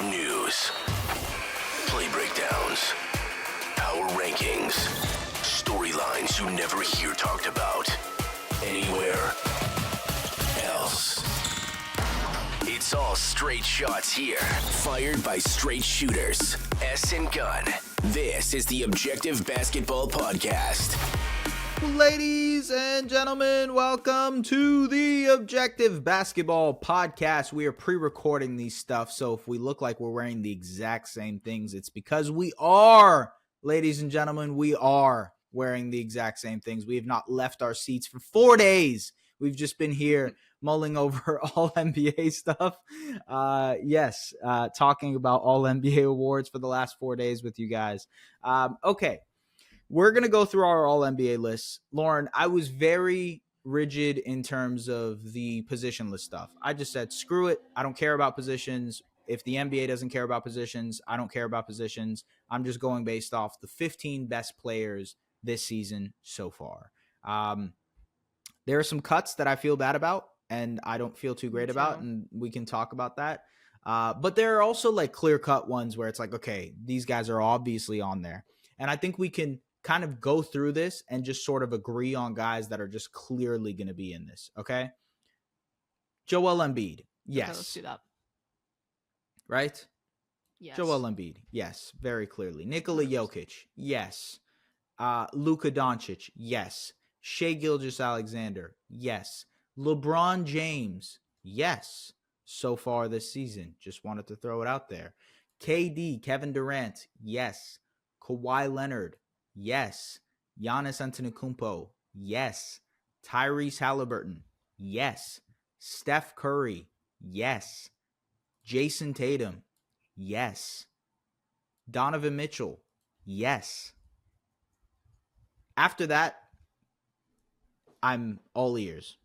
News, play breakdowns, power rankings, storylines you never hear talked about anywhere else. It's all straight shots here, fired by straight shooters. S and Gun. This is the Objective Basketball Podcast. Ladies and gentlemen, welcome to the Objective Basketball Podcast. We are pre-recording these stuff, so if we look like we're wearing the exact same things, it's because we are. Ladies and gentlemen, we are wearing the exact same things. We have not left our seats for 4 days. We've just been here mulling over All-NBA stuff. Talking about All-NBA awards for the last 4 days with you guys. Okay. We're going to go through our All-NBA lists. Lauren, I was very rigid in terms of the positionless stuff. I just said, screw it. I don't care about positions. If the NBA doesn't care about positions, I don't care about positions. I'm just going based off the 15 best players this season so far. There are some cuts that I feel bad about and I don't feel too great about, and we can talk about that. But there are also like clear-cut ones where it's like, okay, these guys are obviously on there. And I think we can kind of go through this and just sort of agree on guys that are just clearly going to be in this, okay? Joel Embiid, yes. Okay, let's do that. Right? Yes. Joel Embiid, yes, very clearly. Nikola Jokic, yes. Luka Doncic, yes. Shai Gilgeous-Alexander, yes. LeBron James, yes. So far this season, just wanted to throw it out there. KD, Kevin Durant, yes. Kawhi Leonard, yes. Giannis Antetokounmpo, yes. Tyrese Halliburton, yes. Steph Curry, yes. Jason Tatum, yes. Donovan Mitchell, yes. After that, I'm all ears.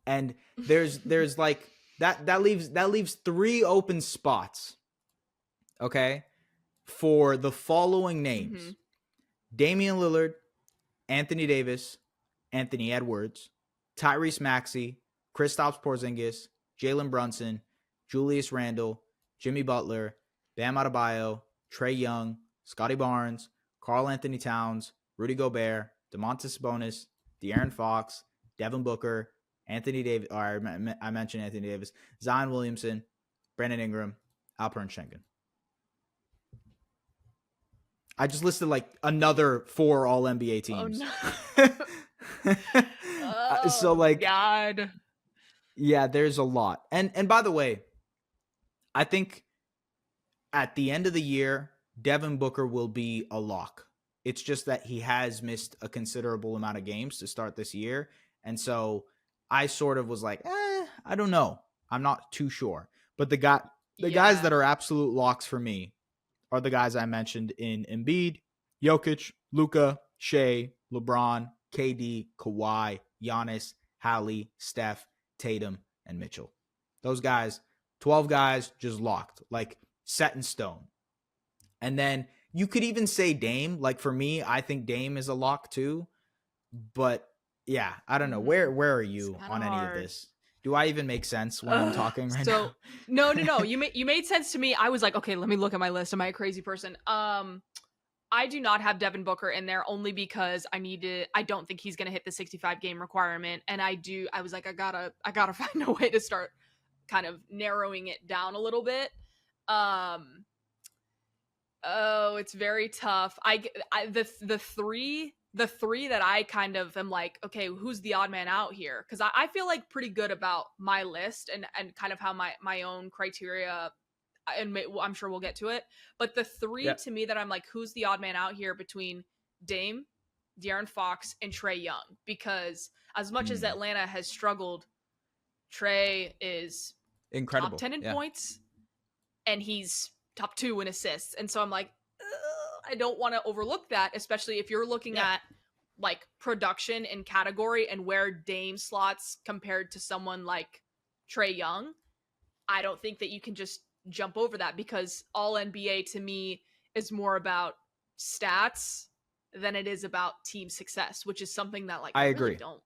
And there's like that leaves 3 open spots. Okay? For the following names: Damian Lillard, Anthony Davis, Anthony Edwards, Tyrese Maxey, Kristaps Porzingis, Jalen Brunson, Julius Randle, Jimmy Butler, Bam Adebayo, Trae Young, Scotty Barnes, Karl Anthony Towns, Rudy Gobert, Domantas Sabonis, De'Aaron Fox, Devin Booker, Anthony Davis, or I mentioned Anthony Davis, Zion Williamson, Brandon Ingram, Alperen Şengün. I just listed like another 4 All-NBA teams. Oh, no. So like, God. Yeah, there's a lot. And by the way, I think at the end of the year, Devin Booker will be a lock. It's just that he has missed a considerable amount of games to start this year. And so I sort of was like, I don't know. I'm not too sure. But the guys that are absolute locks for me are the guys I mentioned in Embiid, Jokic, Luka, Shai, LeBron, KD, Kawhi, Giannis, Hallie, Steph, Tatum, and Mitchell. Those guys, 12 guys, just locked, like set in stone. And then you could even say Dame. Like for me, I think Dame is a lock too. But yeah, I don't know. Where are you on any of this? Do I even make sense when I'm talking right now? No. You made sense to me. I was like, okay, let me look at my list. Am I a crazy person? I do not have Devin Booker in there only because I don't think he's gonna hit the 65 game requirement. And I was like, I gotta find a way to start kind of narrowing it down a little bit. It's very tough. The three that I kind of am like, okay, who's the odd man out here? Because I feel like pretty good about my list and kind of how my own criteria, and I'm sure we'll get to it. But the 3 to me that I'm like, who's the odd man out here between Dame, De'Aaron Fox, and Trae Young? Because as much as Atlanta has struggled, Trae is incredible, top 10 in points, and he's top 2 in assists. And so I'm like, I don't want to overlook that, especially if you're looking at like production and category and where Dame slots compared to someone like Trae Young. I don't think that you can just jump over that, because all NBA to me is more about stats than it is about team success, which is something that like I agree. Really don't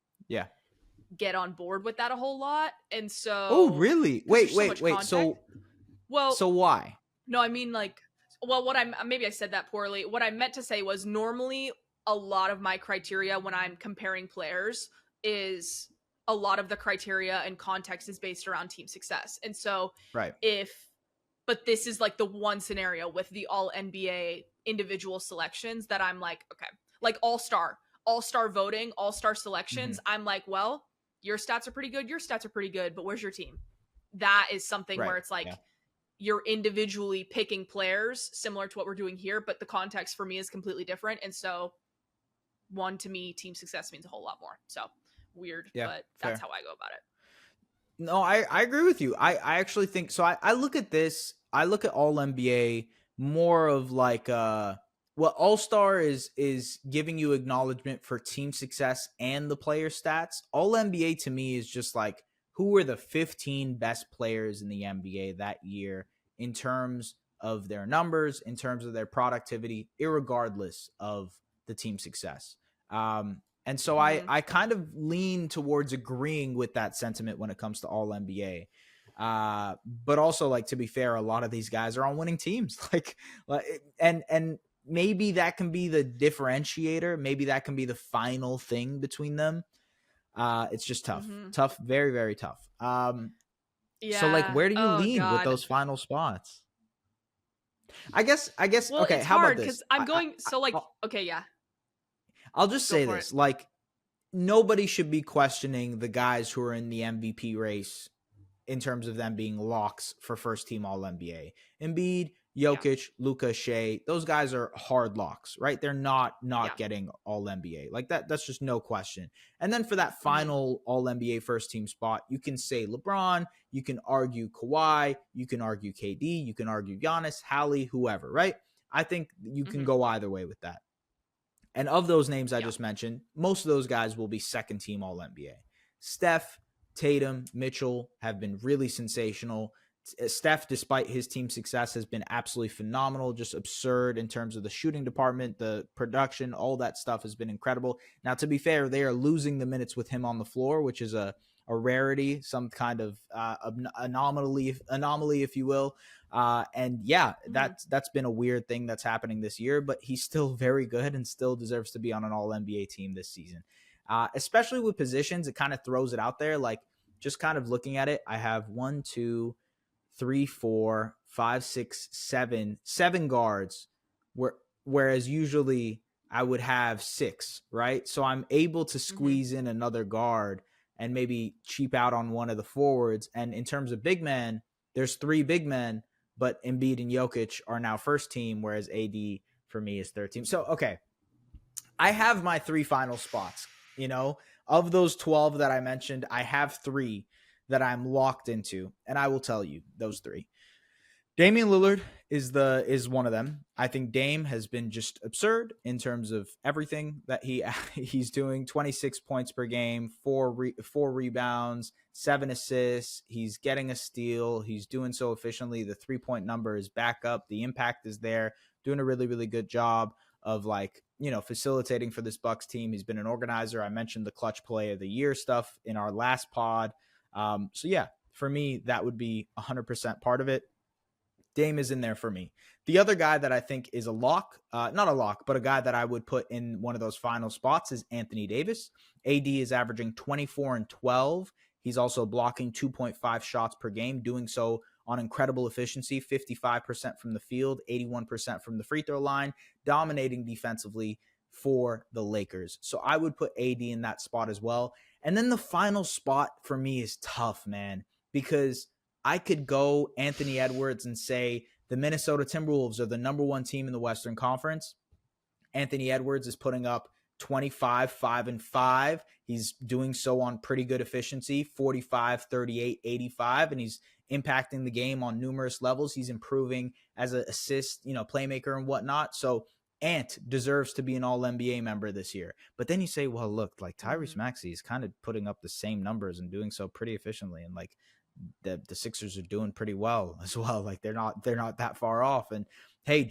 get on board with that a whole lot. And so really? Wait. So Well, So why? no, I mean like, well, maybe I said that poorly. What I meant to say was normally a lot of my criteria when I'm comparing players is a lot of the criteria and context is based around team success. And so Right. but this is like the one scenario with the all NBA individual selections that I'm like, okay, like all-star voting, all-star selections. I'm like, well, your stats are pretty good, but where's your team? That is something Right. where it's like, Yeah. you're individually picking players similar to what we're doing here, but the context for me is completely different. And so one, to me, team success means a whole lot more. So weird, Yeah, but fair. that's how I go about it. No, I agree with you. I actually think so. I look at this, I look at all NBA more of like well, all-star is giving you acknowledgement for team success and the player stats. All NBA to me is just like who were the 15 best players in the NBA that year in terms of their numbers, in terms of their productivity, irregardless of the team success. And so I kind of lean towards agreeing with that sentiment when it comes to all NBA. But also, like, to be fair, a lot of these guys are on winning teams. And maybe that can be the differentiator. Maybe that can be the final thing between them. It's just tough. Tough, very, very tough. So like, where do you lean with those final spots? I guess Well, okay, it's how hard about this? because I'm going okay, yeah. I'll just Go say for this. it. Like, nobody should be questioning the guys who are in the MVP race in terms of them being locks for first team All NBA. Embiid, Jokic, Luka, Shea, those guys are hard locks, right? They're not getting All NBA. Like that's just no question. And then for that final All NBA first team spot, you can say LeBron, you can argue Kawhi, you can argue KD, you can argue Giannis, Hallie, whoever, right? I think you can go either way with that. And of those names I just mentioned, most of those guys will be second team All NBA. Steph, Tatum, Mitchell have been really sensational. Steph, despite his team success, has been absolutely phenomenal, just absurd in terms of the shooting department, the production, all that stuff has been incredible. Now, to be fair, they are losing the minutes with him on the floor, which is a rarity, some kind of anomaly, if you will. And yeah, that's been a weird thing that's happening this year, but he's still very good and still deserves to be on an All NBA team this season. Especially with positions, it kind of throws it out there. Like, just kind of looking at it, I have 1, 2, 3, 4, 5, 6, 7 guards, whereas usually I would have 6, right? So I'm able to squeeze in another guard and maybe cheap out on one of the forwards. And in terms of big men, there's 3 big men, but Embiid and Jokic are now first team, whereas AD for me is third team. So, okay, I have my 3 final spots. You know, of those 12 that I mentioned, I have 3 that I'm locked into, and I will tell you those 3. Damian Lillard is one of them. I think Dame has been just absurd in terms of everything that he's doing. 26 points per game, 4 rebounds, 7 assists. He's getting a steal. He's doing so efficiently. The 3-point number is back up. The impact is there. Doing a really, really good job of, like, you know, facilitating for this Bucks team. He's been an organizer. I mentioned the clutch play of the year stuff in our last pod. So yeah, for me, that would be 100% part of it. Dame is in there for me. The other guy that I think is a lock, not a lock, but a guy that I would put in one of those final spots is Anthony Davis. AD is averaging 24 and 12. He's also blocking 2.5 shots per game, doing so on incredible efficiency, 55% from the field, 81% from the free throw line, dominating defensively for the Lakers. So I would put AD in that spot as well. And then the final spot for me is tough, man, because I could go Anthony Edwards and say the Minnesota Timberwolves are the number 1 team in the Western Conference. Anthony Edwards is putting up 25, 5 and 5. He's doing so on pretty good efficiency, 45, 38, 85, and he's impacting the game on numerous levels. He's improving as an assist, playmaker and whatnot. So Ant deserves to be an All-NBA member this year. But then you say, well, look, like Tyrese Maxey is kind of putting up the same numbers and doing so pretty efficiently. And like the Sixers are doing pretty well as well. Like they're not that far off. And hey,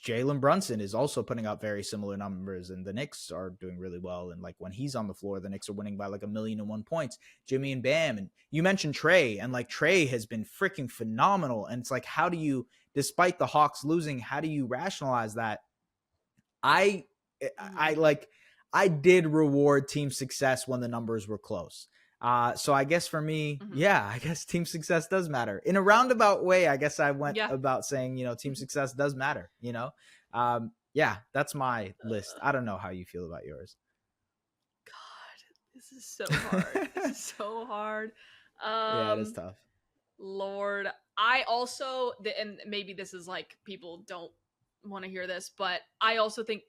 Jalen Brunson is also putting up very similar numbers, and the Knicks are doing really well. And like when he's on the floor, the Knicks are winning by like 1,000,001 points. Jimmy and Bam, and you mentioned Trey, and like Trey has been freaking phenomenal. And it's like, how do you, despite the Hawks losing, how do you rationalize that? I did reward team success when the numbers were close. So I guess for me, I guess team success does matter. In a roundabout way, I guess I went about saying, team success does matter, that's my list. I don't know how you feel about yours. God, this is so hard. This is so hard. Yeah, it is tough. Lord, I also, and maybe this is like, people don't want to hear this, but I also think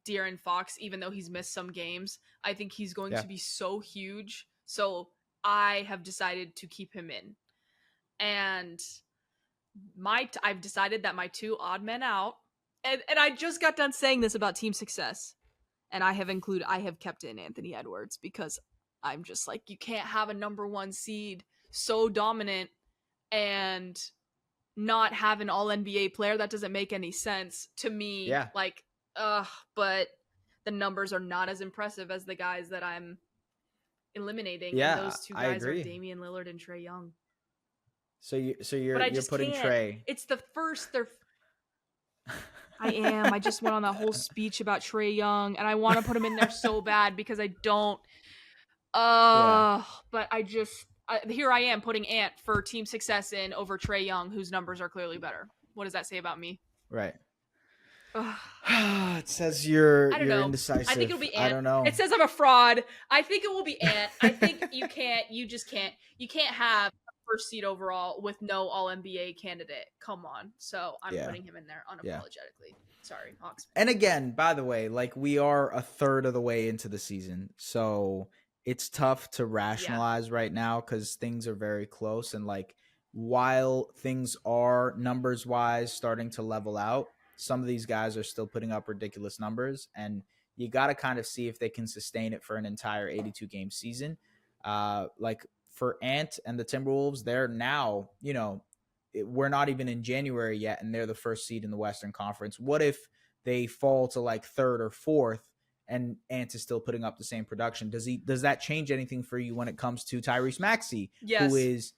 De'Aaron Fox, even though he's missed some games, I think he's going to be so huge. So I have decided to keep him in. And I've decided that my 2 odd men out, and I just got done saying this about team success, and I have kept in Anthony Edwards, because I'm just like, you can't have a number 1 seed so dominant and not have an all-NBA player. That doesn't make any sense to me. Yeah. Like, but the numbers are not as impressive as the guys that I'm eliminating. Yeah, and those 2 guys are Damian Lillard and Trae Young. So you're putting Trae. It's the first. I am. I just went on that whole speech about Trae Young, and I want to put him in there so bad because I don't. But I just here I am putting Ant for team success in over Trae Young, whose numbers are clearly better. What does that say about me? Right. It says you're indecisive. I think it'll be Ant. I don't know. It says I'm a fraud. I think it will be Ant. I think you can't have a first seed overall with no all-NBA candidate. Come on. So I'm putting him in there unapologetically. Sorry, Hawks. And again, by the way, like we are a third of the way into the season. So it's tough to rationalize right now because things are very close. And like, while things are numbers wise starting to level out, some of these guys are still putting up ridiculous numbers, and you got to kind of see if they can sustain it for an entire 82 game season. Like for Ant and the Timberwolves, they're now, we're not even in January yet, and they're the first seed in the Western Conference. What if they fall to like 3rd or 4th and Ant is still putting up the same production? Does that change anything for you when it comes to Tyrese Maxey? Yes.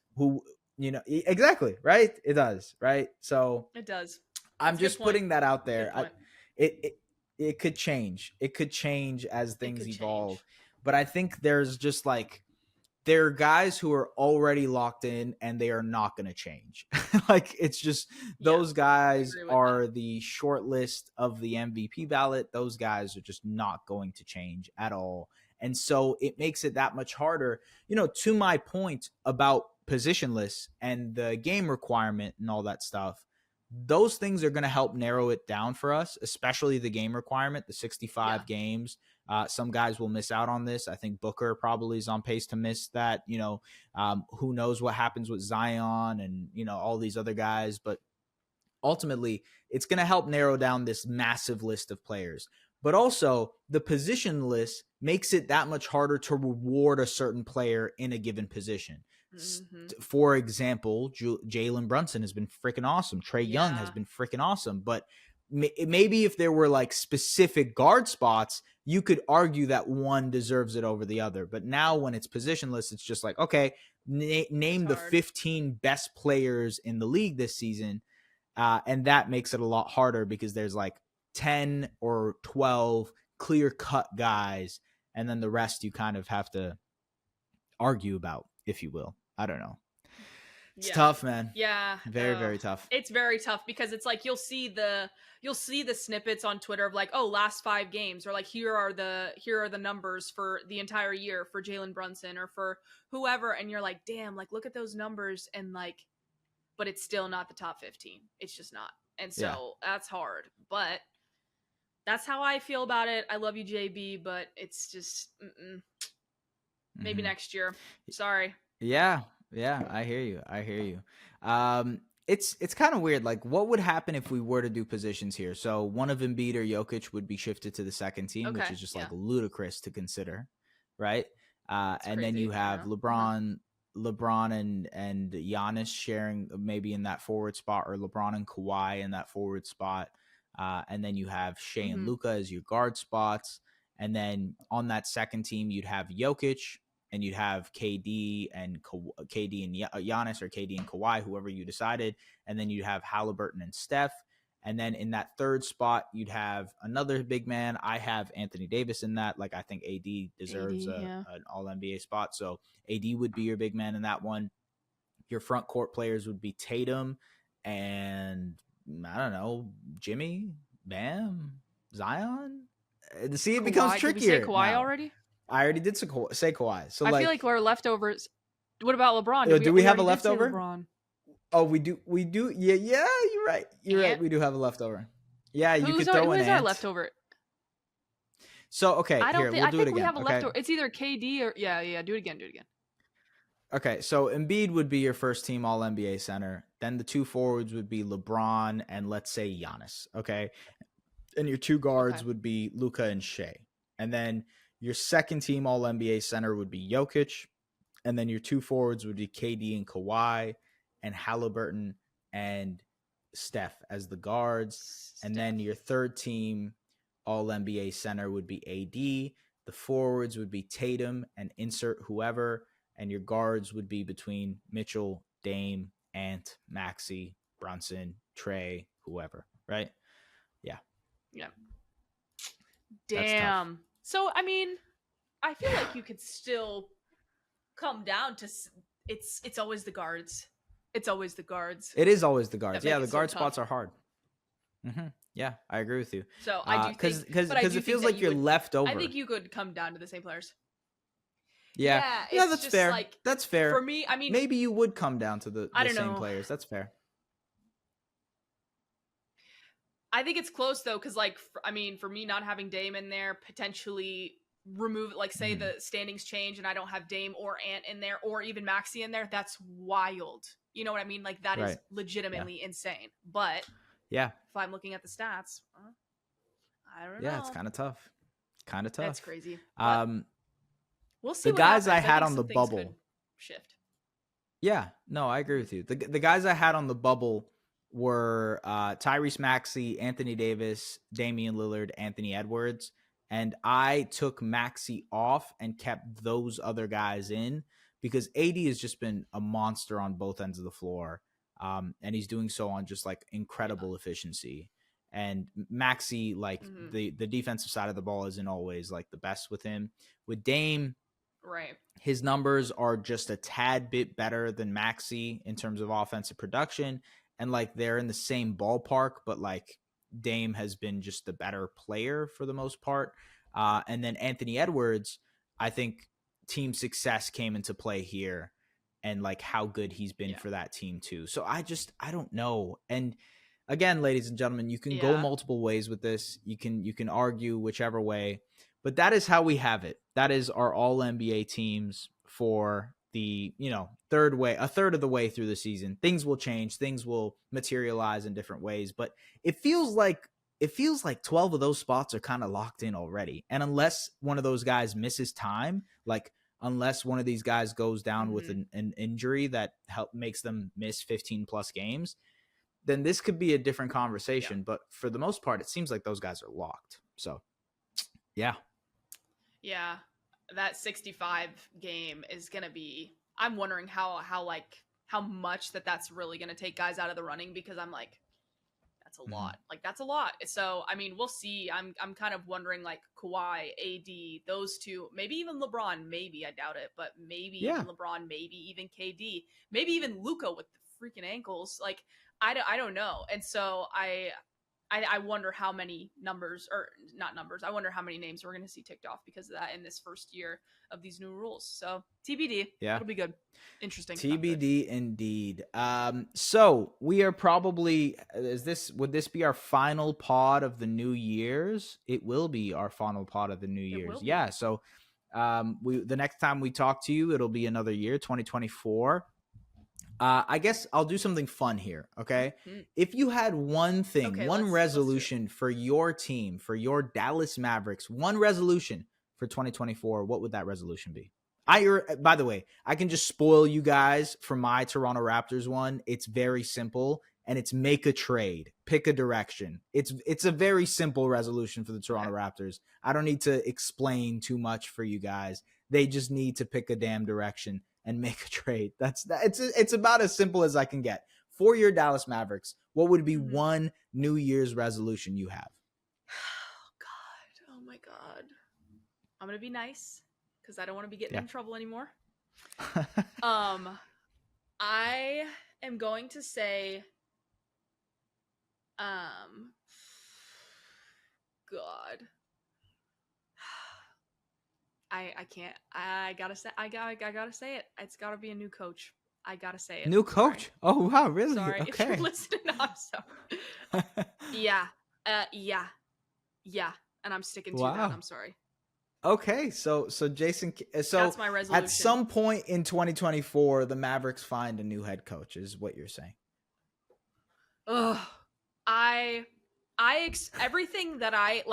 Exactly, right? It does, right? So it does. I'm just putting that out there. It could change. It could change as things evolve. But I think there's just like, there are guys who are already locked in and they are not going to change. Like, it's just, those guys are the short list of the MVP ballot. Those guys are just not going to change at all. And so it makes it that much harder, to my point about positionless and the game requirement and all that stuff. Those things are going to help narrow it down for us, especially the game requirement, the 65 games. Some guys will miss out on this. I think Booker probably is on pace to miss that. Who knows what happens with Zion and, all these other guys. But ultimately, it's going to help narrow down this massive list of players. But also, the position list makes it that much harder to reward a certain player in a given position. Mm-hmm. For example, Jalen Brunson has been freaking awesome. Trae Young has been freaking awesome. But maybe if there were like specific guard spots, you could argue that one deserves it over the other. But now when it's positionless, it's just like, okay, name the 15 best players in the league this season. And that makes it a lot harder because there's like 10 or 12 clear-cut guys. And then the rest you kind of have to argue about, if you will. I don't know. It's tough, man. Yeah. Very, very tough. It's very tough because it's like you'll see the snippets on Twitter of like, oh, last 5 games, or like here are the numbers for the entire year for Jalen Brunson or for whoever, and you're like, damn, like look at those numbers, and like, but it's still not the top 15. It's just not. And so that's hard. But that's how I feel about it. I love you, JB, but it's just maybe next year. Sorry. Yeah, I hear you. It's kind of weird. Like, what would happen if we were to do positions here? So one of Embiid or Jokic would be shifted to the second team, which is just like ludicrous to consider, right? And crazy. Then you have LeBron and Giannis sharing maybe in that forward spot, or LeBron and Kawhi in that forward spot. And then you have Shea and Mhm. Luka as your guard spots. And then on that second team, you'd have Jokic, and you'd have KD and Giannis, or KD and Kawhi, whoever you decided. And then you'd have Halliburton and Steph. And then in that third spot, you'd have another big man. I have Anthony Davis in that. Like, I think AD deserves an All-NBA spot. So AD would be your big man in that one. Your front court players would be Tatum and, I don't know, Jimmy, Bam, Zion. See, it becomes Kawhi. trickier. Did we say Kawhi now. already? I already did say Kawhi. So I feel like we're leftovers. What about LeBron? Do we have a already did say leftover? LeBron. Oh, we do. Yeah, you're right. You're right. We do have a leftover. Yeah, you could throw in Who's Ant. our leftover? So, okay, I we'll do think it again. we have a okay? leftover. It's either KD or yeah. Do it again. Okay, so Embiid would be your first team All-NBA center. Then the two forwards would be LeBron and, let's say, Giannis. Okay, and your two guards would be Luka and Shea. And then your second team All-NBA center would be Jokic. And then your two forwards would be KD and Kawhi, and Halliburton and Steph as the guards. And then your third team All-NBA center would be AD. The forwards would be Tatum and insert whoever. And your guards would be between Mitchell, Dame, Ant, Maxey, Brunson, Trey, whoever, right? Yeah. Damn. So, I mean, I feel like you could still come down to it's always the guards. It's always the guards. It is always the guards. Yeah, the so guard tough. spots are hard. Yeah, I agree with you. So I do think because it feels like you're left over. I think you could come down to the same players. Yeah, it's that's just fair. Like, that's fair. For me, I mean, maybe you would come down to the same know. players. That's fair. I think it's close though, because for me not having Dame in there, potentially remove, like, say the standings change and I don't have Dame or Ant in there, or even Maxey in there. That's wild. You know what I mean? Like, that is legitimately insane. But if I'm looking at the stats, I don't know. Yeah, it's kind of tough. That's crazy. We'll see. The what guys happens. I had on the bubble shift. Yeah, no, I agree with you. The guys I had on the bubble were Tyrese Maxey, Anthony Davis, Damian Lillard, Anthony Edwards, and I took Maxey off and kept those other guys in because AD has just been a monster on both ends of the floor, and he's doing so on just like incredible efficiency. And Maxey, like the defensive side of the ball isn't always like the best with him. With Dame, right, his numbers are just a tad bit better than Maxey in terms of offensive production. And like they're in the same ballpark, but like Dame has been just the better player for the most part. And then Anthony Edwards, I think team success came into play here and like how good he's been for that team too. So I don't know. And again, ladies and gentlemen, you can go multiple ways with this. You can argue whichever way, but that is how we have it. That is our all NBA teams for the, a third of the way through the season. Things will change, things will materialize in different ways, but it feels like 12 of those spots are kind of locked in already. And unless one of those guys misses time, like unless one of these guys goes down with an injury that makes them miss 15 plus games, then this could be a different conversation. But for the most part, it seems like those guys are locked. So, yeah. Yeah. That 65 game is going to be, I'm wondering how much that's really going to take guys out of the running, because I'm like, that's a lot. Like, that's a lot. So, I mean, we'll see. I'm kind of wondering, like, Kawhi, AD, those two, maybe even LeBron, maybe, I doubt it, but maybe even LeBron, maybe even KD, maybe even Luka with the freaking ankles. Like, I don't know. And so I wonder how many numbers, or not numbers, I wonder how many names we're going to see ticked off because of that in this first year of these new rules. So TBD. Yeah. It'll be good. Interesting. TBD indeed. So we are probably, would this be our final pod of the New Year's? It will be our final pod of the New Year's. Yeah. So the next time we talk to you, it'll be another year, 2024. I guess I'll do something fun here, okay? If you had one thing, one resolution for your team, for your Dallas Mavericks, one resolution for 2024, what would that resolution be? By the way, I can just spoil you guys for my Toronto Raptors one. It's very simple, and it's make a trade, pick a direction. It's a very simple resolution for the Toronto Raptors. I don't need to explain too much for you guys. They just need to pick a damn direction and make a trade. It's about as simple as I can get. For your Dallas Mavericks, what would be one New Year's resolution you have? Oh my God. I'm going to be nice because I don't want to be getting in trouble anymore. I am going to say, God, I can't. I gotta say it. It's gotta be a new coach. I gotta say it. New coach? Sorry. Oh wow, really? Sorry, okay. If you're listening, I'm sorry. Yeah. And I'm sticking to that. I'm sorry. Okay, so Jason, so that's my resolution. At some point in 2024, the Mavericks find a new head coach, is what you're saying. Everything that I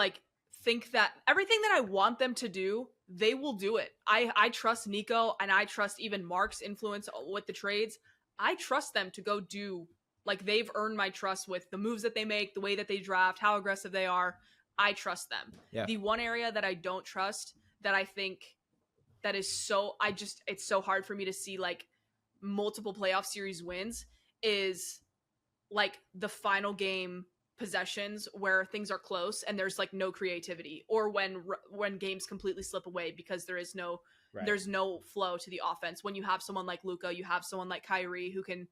everything that I want them to do, they will do it. I trust Nico, and I trust even Mark's influence with the trades. I trust them to go do, like, they've earned my trust with the moves that they make, the way that they draft, how aggressive they are. I trust them. Yeah. The one area that I don't trust, that I think that is it's so hard for me to see, like, multiple playoff series wins, is like the final game possessions where things are close and there's like no creativity, or when games completely slip away because there's no flow to the offense. When you have someone like Luka, you have someone like Kyrie who can,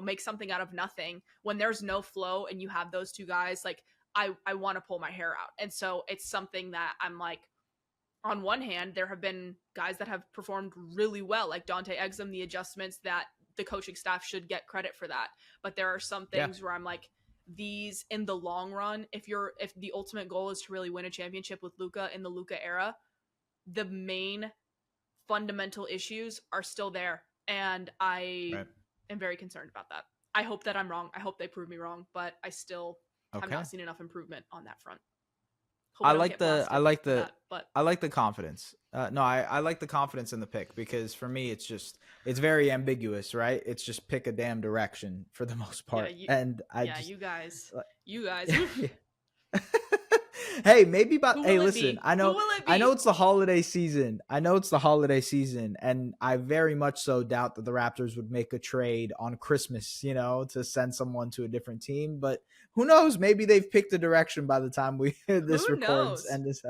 make something out of nothing. When there's no flow and you have those two guys, like, I want to pull my hair out. And so it's something that I'm like, on one hand, there have been guys that have performed really well, like Dante Exum, the adjustments that the coaching staff should get credit for that. But there are some things where I'm like, these in the long run, if the ultimate goal is to really win a championship with Luka in the Luka era, the main fundamental issues are still there. And I am very concerned about that. I hope that I'm wrong. I hope they prove me wrong, but I still have not seen enough improvement on that front. I like the confidence. I like the confidence in the pick, because for me, it's very ambiguous, right? It's just pick a damn direction for the most part. You guys. Hey, listen, I know it's the holiday season. And I very much so doubt that the Raptors would make a trade on Christmas, to send someone to a different team. But who knows? Maybe they've picked a direction by the time this records and this.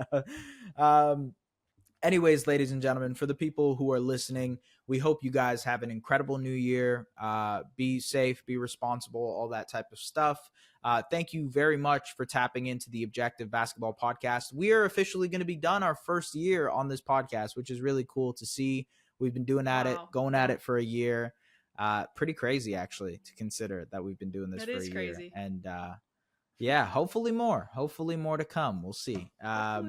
Anyways, ladies and gentlemen, for the people who are listening, we hope you guys have an incredible new year. Be safe, be responsible, all that type of stuff. Thank you very much for tapping into the Objective Basketball Podcast. We are officially going to be done our first year on this podcast, which is really cool to see. We've been doing at it for a year. Pretty crazy, actually, to consider that we've been doing this for a year. Crazy. And hopefully more to come. We'll see. I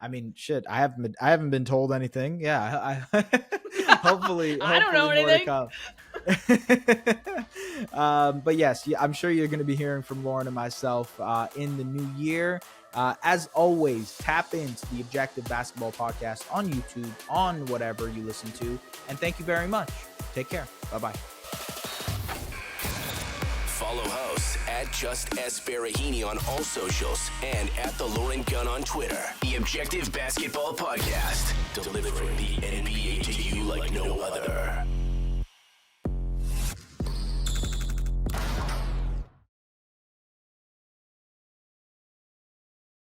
mean, shit, I haven't been told anything. Hopefully I don't know anything. But yes, I'm sure you're going to be hearing from Lauren and myself in the new year. As always, tap into the Objective Basketball Podcast on YouTube, on whatever you listen to. And thank you very much. Take care. Bye-bye. Follow hosts at Just S. Barahini on all socials and at The Lauren Gunn on Twitter. The Objective Basketball Podcast, delivering the NBA to you like no other.